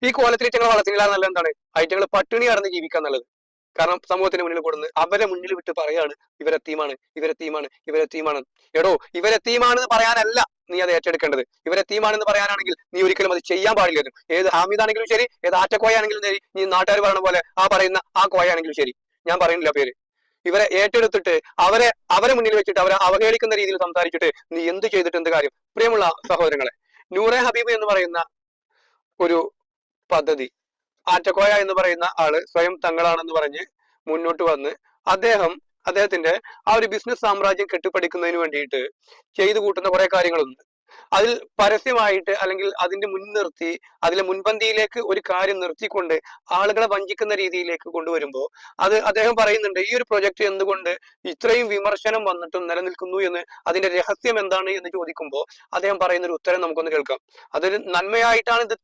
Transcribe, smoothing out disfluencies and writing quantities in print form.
ഈ കോലത്തിൽ ഇറ്റങ്ങൾ വളർത്തില്ല നല്ല എന്താണ് ഐറ്റങ്ങൾ പട്ടിണി കടന്ന് ജീവിക്കാൻ നല്ലത്. കാരണം സമൂഹത്തിന് മുന്നിൽ കൊടുന്ന് അവരെ മുന്നിൽ വിട്ട് പറയാണ് ഇവരെത്തീമാണ്, ഇവരെത്തീമാണ്, ഇവരെത്തീമാണ്. എടോ, ഇവരെത്തീമാണെന്ന് പറയാനല്ല നീ അത് ഏറ്റെടുക്കേണ്ടത്. ഇവരെത്തീമാണെന്ന് പറയാനാണെങ്കിൽ നീ ഒരിക്കലും അത് ചെയ്യാൻ പാടില്ലായിരുന്നു. ഏത് ഹാമിദാണെങ്കിലും ശരി, ഏത് ആറ്റക്കോയാണെങ്കിലും ശരി, നീ നാട്ടുകാർ പറയണ പോലെ ആ പറയുന്ന ആ കോയാണെങ്കിലും ശരി, ഞാൻ പറയുന്നില്ല പേര്. ഇവരെ ഏറ്റെടുത്തിട്ട് അവരെ മുന്നിൽ വെച്ചിട്ട് അവരെ അവഹേളിക്കുന്ന രീതിയിൽ സംസാരിച്ചിട്ട് നീ എന്ത് ചെയ്തിട്ട് എന്ത് കാര്യം? പ്രിയമുള്ള സഹോദരങ്ങളെ, നൂറെ ഹബീബ് എന്ന് പറയുന്ന ഒരു പദ്ധതി ആറ്റക്കോയ എന്ന് പറയുന്ന ആള് സ്വയം തങ്ങളാണെന്ന് പറഞ്ഞ് മുന്നോട്ട് വന്ന് അദ്ദേഹത്തിന്റെ ആ ഒരു ബിസിനസ് സാമ്രാജ്യം കെട്ടിപ്പടുക്കുന്നതിന് വേണ്ടിയിട്ട് ചെയ്തു കൂട്ടുന്ന കുറെ കാര്യങ്ങളുണ്ട്. അതിൽ പരസ്യമായിട്ട് അല്ലെങ്കിൽ അതിന്റെ മുൻനിർത്തി അതിലെ മുൻപന്തിയിലേക്ക് ഒരു കാര്യം നിർത്തിക്കൊണ്ട് ആളുകളെ വഞ്ചിക്കുന്ന രീതിയിലേക്ക് കൊണ്ടുവരുമ്പോൾ അത് അദ്ദേഹം പറയുന്നുണ്ട്, ഈ ഒരു പ്രൊജക്ട് എന്തുകൊണ്ട് ഇത്രയും വിമർശനം വന്നിട്ടും നിലനിൽക്കുന്നു എന്ന്, അതിന്റെ രഹസ്യം എന്താണ് എന്ന് ചോദിക്കുമ്പോൾ അദ്ദേഹം പറയുന്ന ഒരു ഉത്തരം നമുക്കൊന്ന് കേൾക്കാം. അതൊരു നന്മയായിട്ടാണ് ഇത്